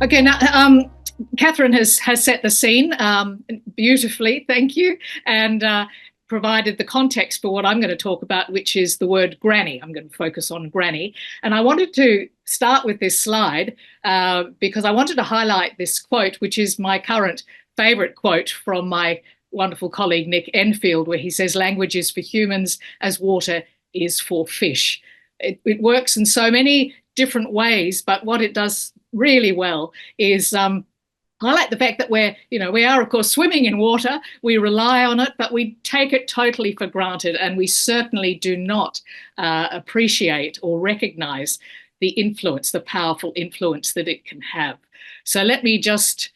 Okay, now Catherine has set the scene beautifully, thank you, and provided the context for what I'm going to talk about, which is the word granny. I'm going to focus on granny. And I wanted to start with this slide because I wanted to highlight this quote, which is my current favourite quote from my wonderful colleague Nick Enfield, where he says, "Language is for humans as water is for fish." It works in so many different ways, but what it does really well is highlight the fact that we are, of course, swimming in water. We rely on it, but we take it totally for granted, and we certainly do not appreciate or recognize the influence, the powerful influence that it can have. So let me just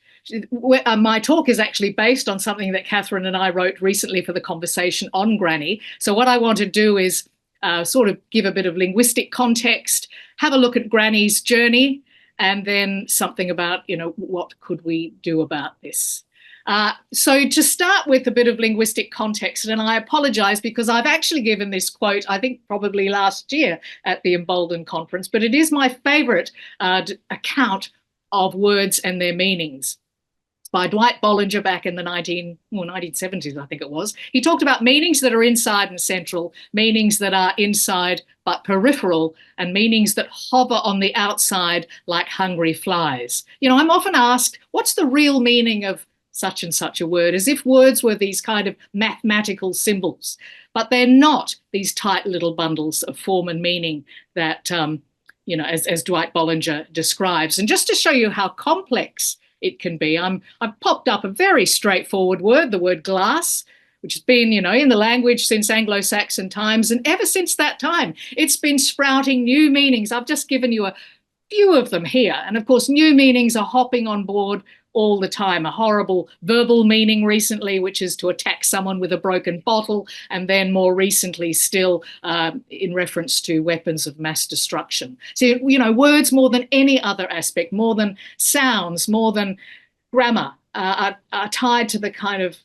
my talk is actually based on something that Catherine and I wrote recently for the conversation on Granny. So what I want to do is sort of give a bit of linguistic context, have a look at Granny's journey, and then something about, what could we do about this? So to start with a bit of linguistic context, and I apologise because I've actually given this quote, I think probably last year at the Embolden conference, but it is my favourite account of words and their meanings. By Dwight Bollinger back in the 1970s, I think it was. He talked about meanings that are inside and central, meanings that are inside but peripheral, and meanings that hover on the outside like hungry flies. I'm often asked, what's the real meaning of such and such a word, as if words were these kind of mathematical symbols, but they're not these tight little bundles of form and meaning that, as Dwight Bollinger describes. And just to show you how complex it can be, I've popped up a very straightforward word, the word glass, which has been, in the language since Anglo-Saxon times. And ever since that time, it's been sprouting new meanings. I've just given you a few of them here. And of course, new meanings are hopping on board all the time. A horrible verbal meaning recently, which is to attack someone with a broken bottle, and then more recently still in reference to weapons of mass destruction. So, words more than any other aspect, more than sounds, more than grammar, are tied to the kind of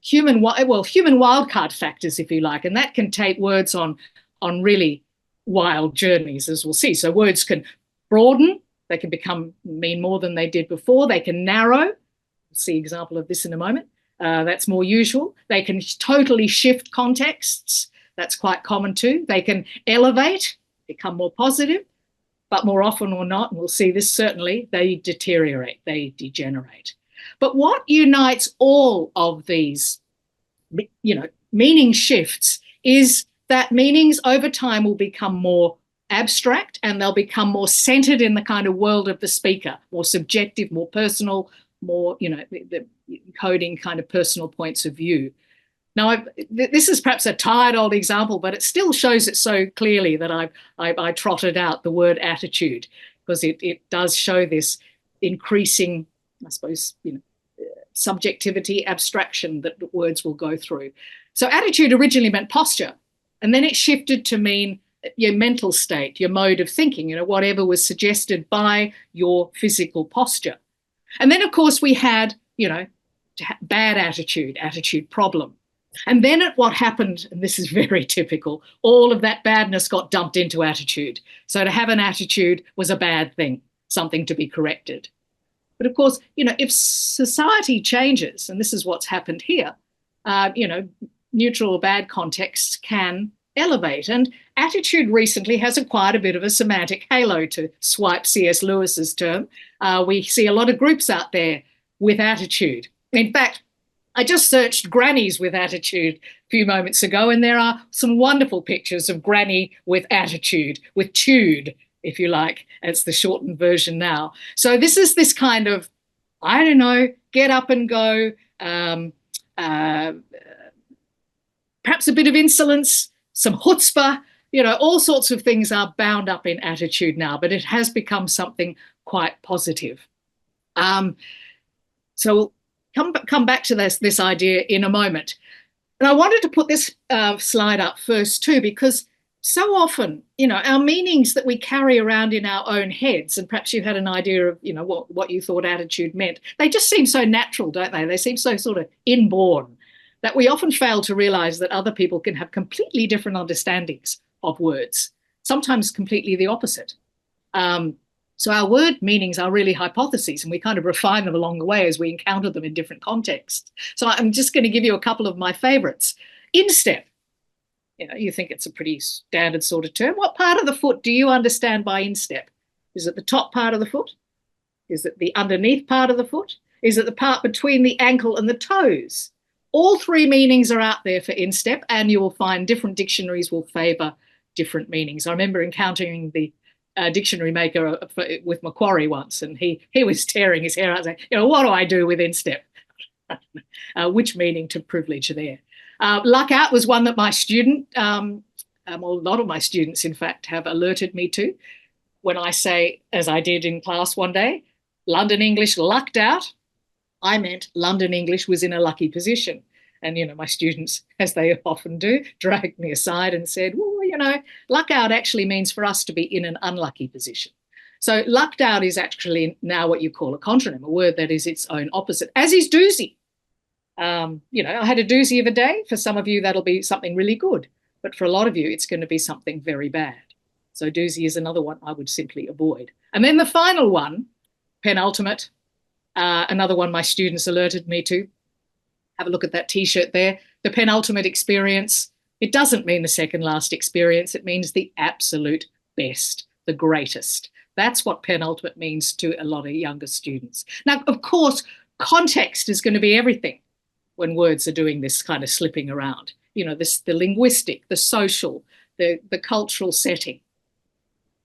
human wildcard factors, if you like, and that can take words on really wild journeys, as we'll see. So words can broaden, they can mean more than they did before. They can narrow. We'll see an example of this in a moment. That's more usual. They can totally shift contexts. That's quite common too. They can elevate, become more positive, but more often or not, and we'll see this certainly, they deteriorate, they degenerate. But what unites all of these, meaning shifts is that meanings over time will become more abstract, and they'll become more centered in the kind of world of the speaker, more subjective, more personal, more, the coding kind of personal points of view. Now, this is perhaps a tired old example, but it still shows it so clearly that I trotted out the word attitude, because it does show this increasing, I suppose, subjectivity, abstraction that words will go through. So attitude originally meant posture, and then it shifted to mean your mental state, your mode of thinking, whatever was suggested by your physical posture. And then, of course, we had, bad attitude problem. And then what happened, and this is very typical, all of that badness got dumped into attitude. So to have an attitude was a bad thing, something to be corrected. But of course, if society changes, and this is what's happened here, neutral or bad contexts can elevate. And attitude recently has acquired a bit of a semantic halo, to swipe C.S. Lewis's term. We see a lot of groups out there with attitude. In fact, I just searched grannies with attitude a few moments ago, and there are some wonderful pictures of granny with attitude, with tude, if you like. It's the shortened version now. So this is this kind of, get up and go, perhaps a bit of insolence, some chutzpah, all sorts of things are bound up in attitude now, but it has become something quite positive. So we'll come back to this idea in a moment. And I wanted to put this slide up first too, because so often, our meanings that we carry around in our own heads, and perhaps you had an idea of, what you thought attitude meant, they just seem so natural, don't they? They seem so sort of inborn, that we often fail to realise that other people can have completely different understandings of words, sometimes completely the opposite. So our word meanings are really hypotheses, and we kind of refine them along the way as we encounter them in different contexts. So I'm just going to give you a couple of my favorites. Instep. You think it's a pretty standard sort of term. What part of the foot do you understand by instep? Is it the top part of the foot? Is it the underneath part of the foot? Is it the part between the ankle and the toes? All three meanings are out there for instep, and you will find different dictionaries will favour different meanings. I remember encountering the dictionary maker with Macquarie once, and he was tearing his hair out saying, what do I do with instep? Which meaning to privilege there? Luck out was one that my student, well, a lot of my students, in fact, have alerted me to. When I say, as I did in class one day, London English lucked out, I meant London English was in a lucky position. And, my students, as they often do, dragged me aside and said, well, luck out actually means for us to be in an unlucky position. So lucked out is actually now what you call a contronym, a word that is its own opposite, as is doozy. I had a doozy of a day. For some of you, that'll be something really good. But for a lot of you, it's going to be something very bad. So doozy is another one I would simply avoid. And then the final one, penultimate, another one my students alerted me to. Have a look at that T-shirt there. The penultimate experience. It doesn't mean the second last experience. It means the absolute best, the greatest. That's what penultimate means to a lot of younger students. Now, of course, context is going to be everything when words are doing this kind of slipping around. The linguistic, the social, the cultural setting.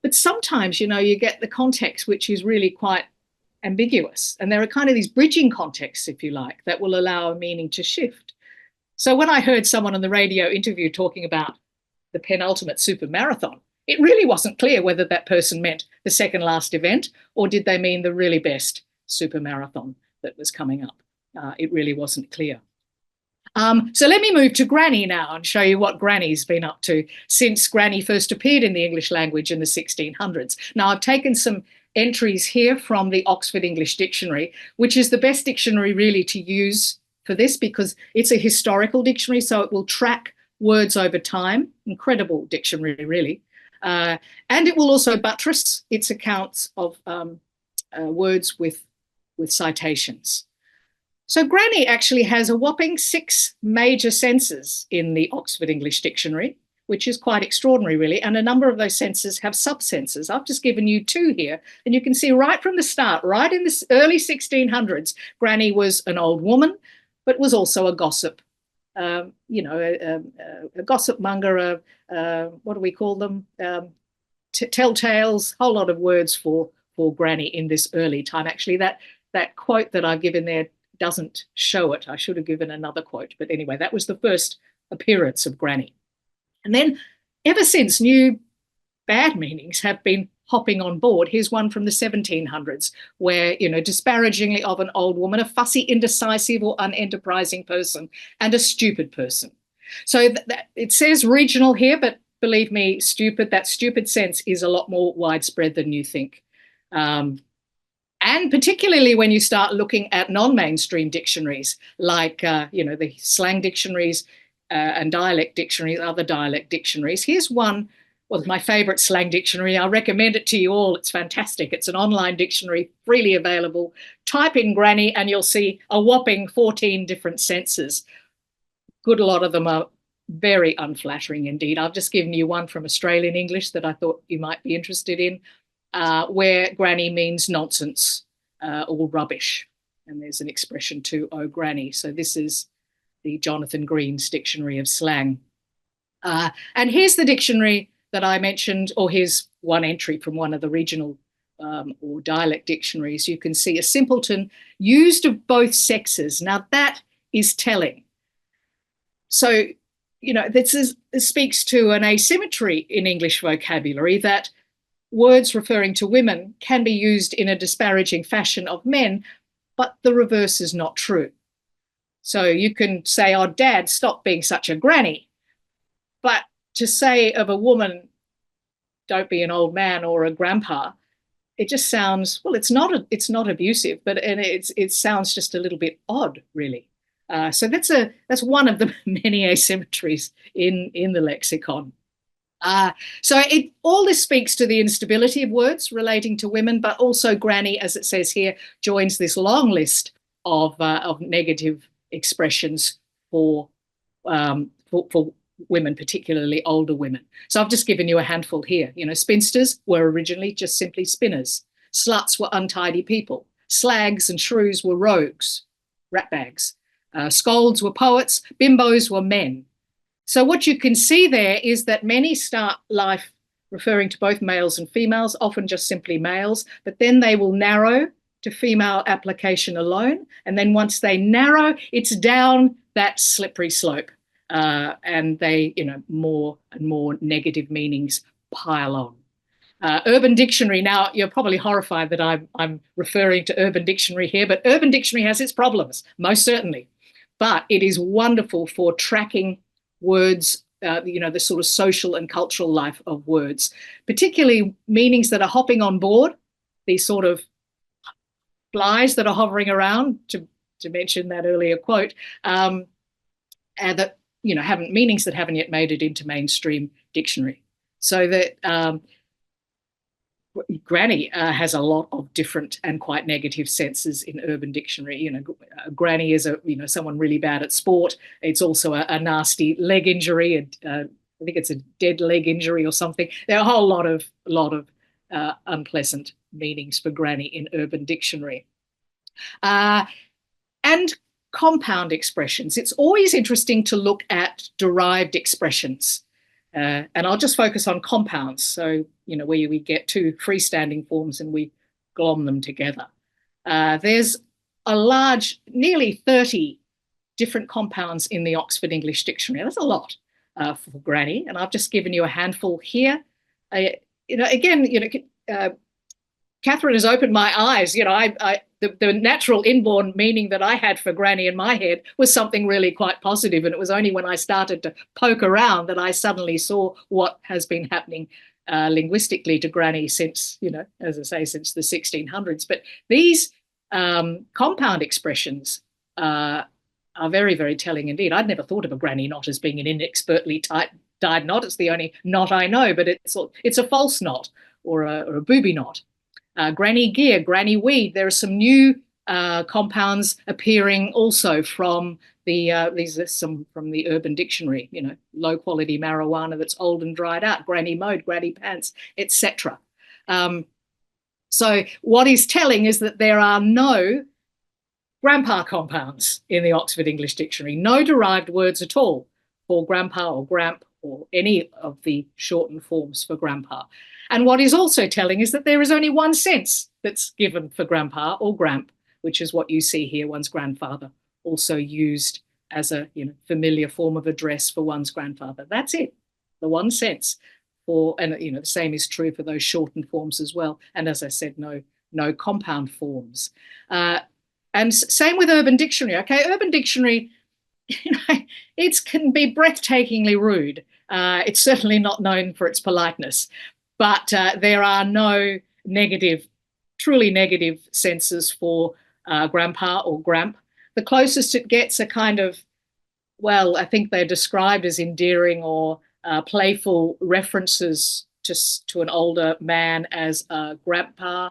But sometimes, you get the context which is really quite ambiguous. And there are kind of these bridging contexts, if you like, that will allow a meaning to shift. So when I heard someone on the radio interview talking about the penultimate super marathon, it really wasn't clear whether that person meant the second last event or did they mean the really best super marathon that was coming up. It really wasn't clear. So let me move to Granny now and show you what Granny's been up to since Granny first appeared in the English language in the 1600s. Now, I've taken some entries here from the Oxford English Dictionary, which is the best dictionary really to use for this because it's a historical dictionary, so it will track words over time. Incredible dictionary, really. And it will also buttress its accounts of words with citations. So Granny actually has a whopping 6 major senses in the Oxford English Dictionary, which is quite extraordinary, really. And a number of those senses have subsenses. I've just given you 2 here. And you can see right from the start, right in the early 1600s, Granny was an old woman, but was also a gossip. A gossip monger, what do we call them? Telltales, whole lot of words for Granny in this early time. Actually, that quote that I've given there doesn't show it. I should have given another quote. But anyway, that was the first appearance of Granny. And then ever since, new bad meanings have been hopping on board. Here's one from the 1700s where, disparagingly of an old woman, a fussy, indecisive or unenterprising person and a stupid person. So it says regional here, but believe me, that stupid sense is a lot more widespread than you think. And particularly when you start looking at non-mainstream dictionaries like, the slang dictionaries and dialect dictionaries, other dialect dictionaries. Here's one, my favourite slang dictionary. I recommend it to you all. It's fantastic. It's an online dictionary, freely available. Type in Granny and you'll see a whopping 14 different senses. Good lot of them are very unflattering indeed. I've just given you one from Australian English that I thought you might be interested in. Where Granny means nonsense or rubbish. And there's an expression too, oh, Granny. So this is the Jonathan Green's Dictionary of Slang. And here's the dictionary that I mentioned, or here's one entry from one of the regional or dialect dictionaries. You can see a simpleton used of both sexes. Now that is telling. So, this speaks to an asymmetry in English vocabulary that words referring to women can be used in a disparaging fashion of men, but the reverse is not true. So you can say, oh, Dad, stop being such a granny. But to say of a woman, don't be an old man or a grandpa, it just sounds, well, it's not abusive, but it sounds just a little bit odd, really. So that's one of the many asymmetries in the lexicon. So all this speaks to the instability of words relating to women, but also granny, as it says here, joins this long list of negative expressions for women, particularly older women. So I've just given you a handful here. You know, spinsters were originally just simply spinners. Sluts were untidy people. Slags and shrews were rogues, ratbags. Scolds were poets. Bimbos were men. So what you can see there is that many start life referring to both males and females, often just simply males, but then they will narrow to female application alone. And then once they narrow, it's down that slippery slope. And they, you know, more and more negative meanings pile on. Urban Dictionary, now you're probably horrified that I'm referring to Urban Dictionary here, but Urban Dictionary has its problems, most certainly. But it is wonderful for tracking words, you know, the sort of social and cultural life of words, particularly meanings that are hopping on board, these sort of flies that are hovering around, to mention that earlier quote, and that, you know, meanings that haven't yet made it into mainstream dictionary. So that granny has a lot of different and quite negative senses in Urban Dictionary. You know, granny is someone really bad at sport. It's also a nasty leg injury. I think it's a dead leg injury or something. There are a whole lot of unpleasant meanings for granny in Urban Dictionary. And compound expressions. It's always interesting to look at derived expressions. And I'll just focus on compounds. So, you know, where we get two freestanding forms and we glom them together. There's a large, nearly 30 different compounds in the Oxford English Dictionary. That's a lot for granny. And I've just given you a handful here. Catherine has opened my eyes. You know, the natural inborn meaning that I had for granny in my head was something really quite positive. And it was only when I started to poke around that I suddenly saw what has been happening linguistically to granny since, you know, as I say, since the 1600s. But these compound expressions are very, very telling indeed. I'd never thought of a granny knot as being an inexpertly tied knot. It's the only knot I know, but it's a false knot or a booby knot. Granny gear, granny weed. There are some new compounds appearing also from these are some from the Urban Dictionary. You know, low quality marijuana that's old and dried out, granny mode, granny pants, etc. So what is telling is that there are no grandpa compounds in the Oxford English Dictionary, no derived words at all for grandpa or gramp or any of the shortened forms for grandpa. And what is also telling is that there is only one sense that's given for grandpa or gramp, which is what you see here, one's grandfather, also used as a familiar form of address for one's grandfather. That's it, the one sense. And the same is true for those shortened forms as well. And as I said, no compound forms. And same with Urban Dictionary. Okay, Urban Dictionary, it can be breathtakingly rude. It's certainly not known for its politeness. But there are no truly negative senses for grandpa or gramp. The closest it gets are kind of, well, I think they're described as endearing or playful references to an older man as grandpa.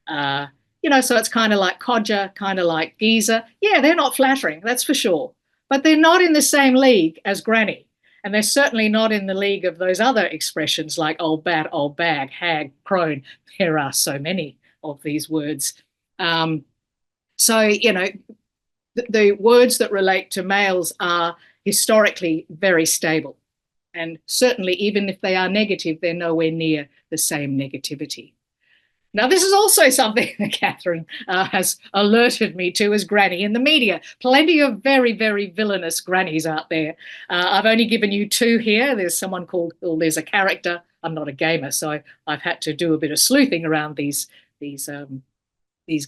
So it's kind of like codger, kind of like geezer. Yeah, they're not flattering, that's for sure. But they're not in the same league as granny. And they're certainly not in the league of those other expressions like old bat, old bag, hag, crone. There are so many of these words. The words that relate to males are historically very stable. And certainly, even if they are negative, they're nowhere near the same negativity. Now, this is also something that Catherine has alerted me to as granny in the media. Plenty of very, very villainous grannies out there. I've only given you two here. There's there's a character. I'm not a gamer, so I've had to do a bit of sleuthing around these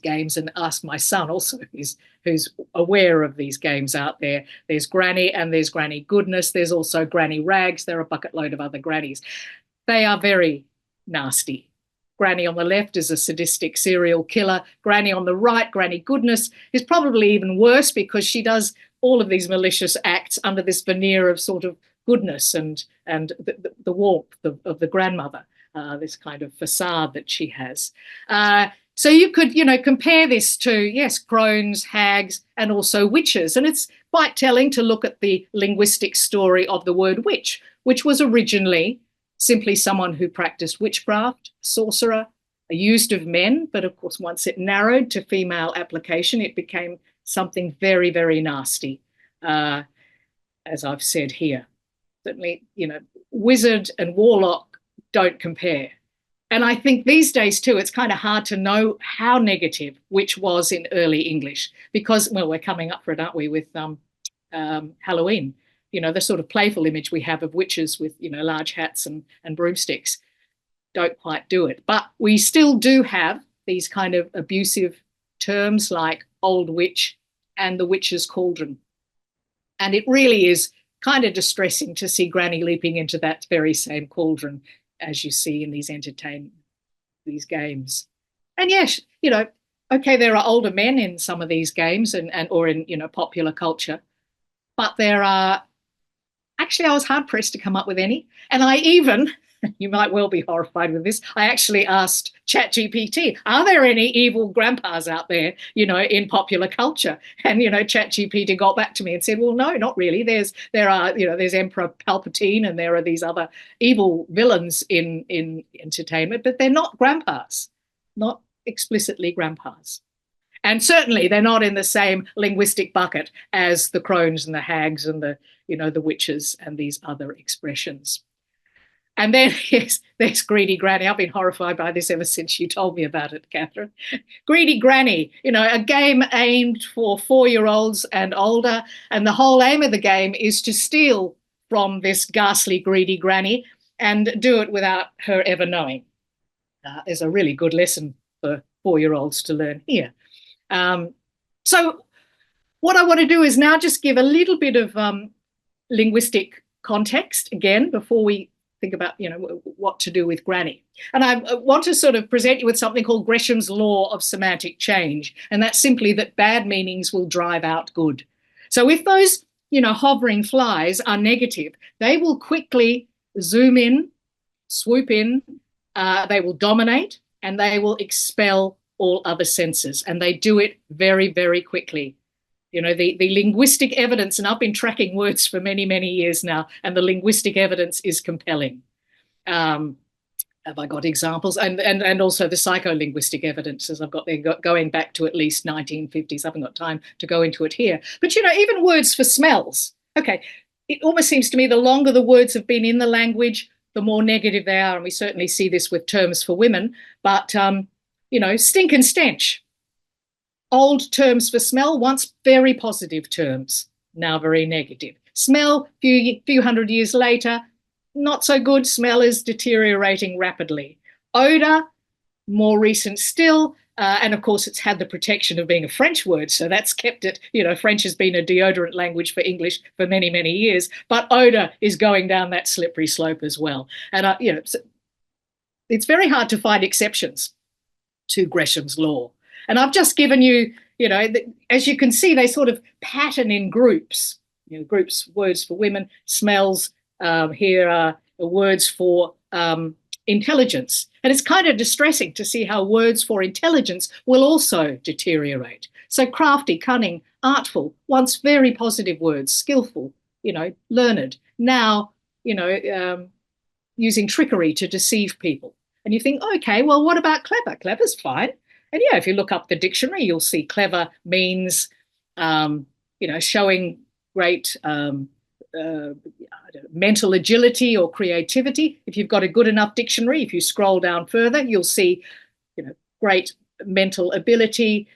games and ask my son also, who's aware of these games out there. There's Granny and there's Granny Goodness. There's also Granny Rags. There are a bucket load of other grannies. They are very nasty. Granny on the left is a sadistic serial killer. Granny on the right, Granny Goodness, is probably even worse because she does all of these malicious acts under this veneer of sort of goodness and the warmth of the grandmother, this kind of facade that she has. So you could, compare this to, yes, crones, hags, and also witches. And it's quite telling to look at the linguistic story of the word witch, which was originally simply someone who practiced witchcraft, sorcerer, used of men. But of course, once it narrowed to female application, it became something very, very nasty, as I've said here. Certainly, wizard and warlock don't compare. And I think these days, too, it's kind of hard to know how negative witch was in early English because, well, we're coming up for it, aren't we, with Halloween. The sort of playful image we have of witches with, large hats and broomsticks don't quite do it. But we still do have these kind of abusive terms like old witch and the witch's cauldron. And it really is kind of distressing to see Granny leaping into that very same cauldron as you see in these these games. And yes, okay, there are older men in some of these games or in, popular culture, but there are, actually, I was hard pressed to come up with any. And I even, you might well be horrified with this, I actually asked ChatGPT, are there any evil grandpas out there, in popular culture? And, ChatGPT got back to me and said, well, no, not really. There's Emperor Palpatine and there are these other evil villains in entertainment, but they're not grandpas, not explicitly grandpas. And certainly they're not in the same linguistic bucket as the crones and the hags and the witches and these other expressions. And then, yes, there's Greedy Granny. I've been horrified by this ever since you told me about it, Catherine. Greedy Granny, a game aimed for 4-year-olds and older. And the whole aim of the game is to steal from this ghastly Greedy Granny and do it without her ever knowing. There's a really good lesson for 4-year-olds to learn here. So what I want to do is now just give a little bit of linguistic context again before we think about, what to do with Granny. And I want to sort of present you with something called Gresham's law of semantic change. And that's simply that bad meanings will drive out good. So if those, hovering flies are negative, they will quickly zoom in, swoop in, they will dominate, and they will expel all other senses. And they do it very, very quickly. The linguistic evidence, and I've been tracking words for many, many years now, and the linguistic evidence is compelling. Have I got examples? And also the psycholinguistic evidence, as I've got there, going back to at least 1950s. I haven't got time to go into it here. But, even words for smells. Okay, it almost seems to me the longer the words have been in the language, the more negative they are. And we certainly see this with terms for women. But, stink and stench. Old terms for smell, once very positive terms, now very negative. Smell, few hundred years later, not so good. Smell is deteriorating rapidly. Odor, more recent still. And of course, it's had the protection of being a French word. So that's kept it, French has been a deodorant language for English for many, many years. But odor is going down that slippery slope as well. And, it's very hard to find exceptions to Gresham's law. And I've just given you, as you can see, they sort of pattern in groups, groups, words for women, smells. Here are words for intelligence. And it's kind of distressing to see how words for intelligence will also deteriorate. So crafty, cunning, artful, once very positive words, skillful, learned, now, using trickery to deceive people. And you think, okay, well, what about clever? Clever's fine. And if you look up the dictionary, you'll see clever means, showing great mental agility or creativity. If you've got a good enough dictionary, if you scroll down further, you'll see, great mental ability,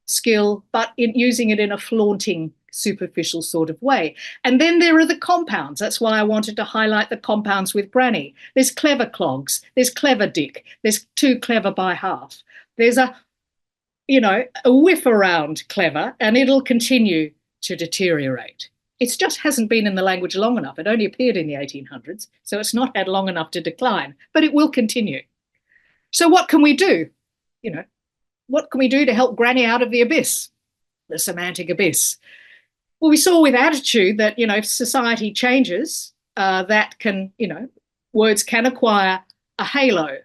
skill, but using it in a flaunting, superficial sort of way. And then there are the compounds. That's why I wanted to highlight the compounds with Granny. There's clever clogs, there's clever dick, there's too clever by half. There's a whiff around clever, and it'll continue to deteriorate. It just hasn't been in the language long enough. It only appeared in the 1800s, so it's not had long enough to decline, but it will continue. So what can we do? What can we do to help Granny out of the abyss, the semantic abyss? Well, we saw with attitude that, if society changes, that can, words can acquire a halo.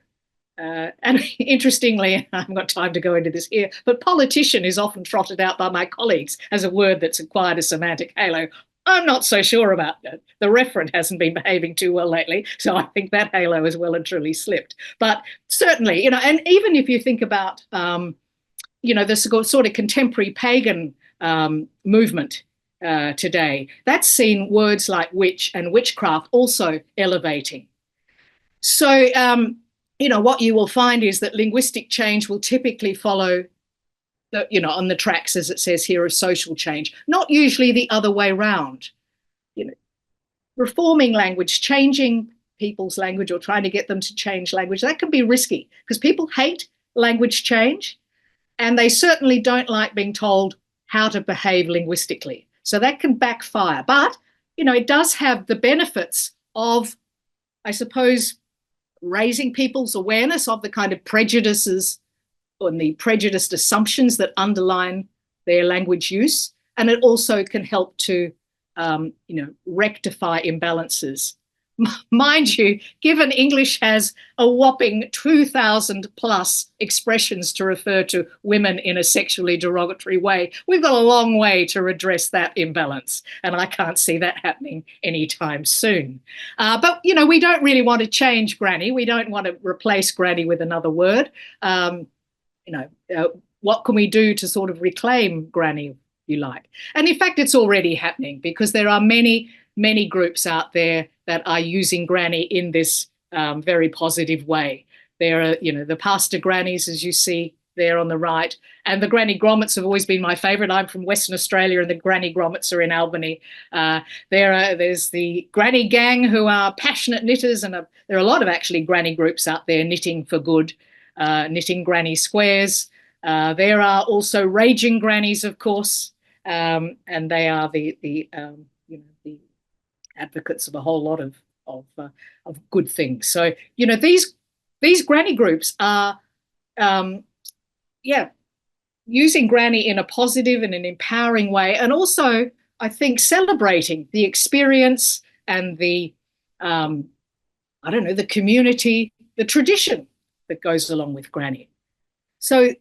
And interestingly, I haven't got time to go into this here, but politician is often trotted out by my colleagues as a word that's acquired a semantic halo. I'm not so sure about that. The referent hasn't been behaving too well lately, so I think that halo has well and truly slipped. But certainly, and even if you think about, the sort of contemporary pagan movement today, that's seen words like witch and witchcraft also elevating. So, what you will find is that linguistic change will typically follow on the tracks, as it says here, of social change, not usually the other way round. Reforming language, changing people's language or trying to get them to change language, that can be risky because people hate language change and they certainly don't like being told how to behave linguistically. So that can backfire. But, it does have the benefits of, I suppose, raising people's awareness of the kind of prejudices and the prejudiced assumptions that underline their language use. And it also can help to, rectify imbalances. Mind you, given English has a whopping 2,000 plus expressions to refer to women in a sexually derogatory way, we've got a long way to redress that imbalance. And I can't see that happening anytime soon. But, we don't really want to change granny. We don't want to replace granny with another word. What can we do to sort of reclaim granny, if you like? And in fact, it's already happening because there are many groups out there that are using granny in this very positive way. There are, the pastor grannies, as you see there on the right, and the granny grommets have always been my favourite. I'm from Western Australia, and the granny grommets are in Albany. There's the granny gang, who are passionate knitters, and there are a lot of actually granny groups out there knitting for good, knitting granny squares. There are also raging grannies, of course, and they are the advocates of a whole lot of good things. So, these granny groups are, using granny in a positive and an empowering way, and also, I think, celebrating the experience and the, the community, the tradition that goes along with granny. So,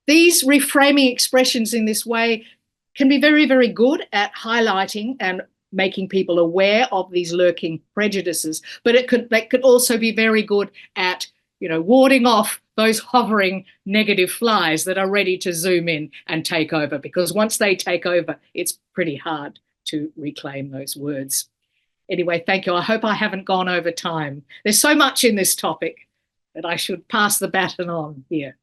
these reframing expressions in this way can be very, very good at highlighting and making people aware of these lurking prejudices, but that could also be very good at, warding off those hovering negative flies that are ready to zoom in and take over, because once they take over, it's pretty hard to reclaim those words. Anyway, thank you. I hope I haven't gone over time. There's so much in this topic that I should pass the baton on here.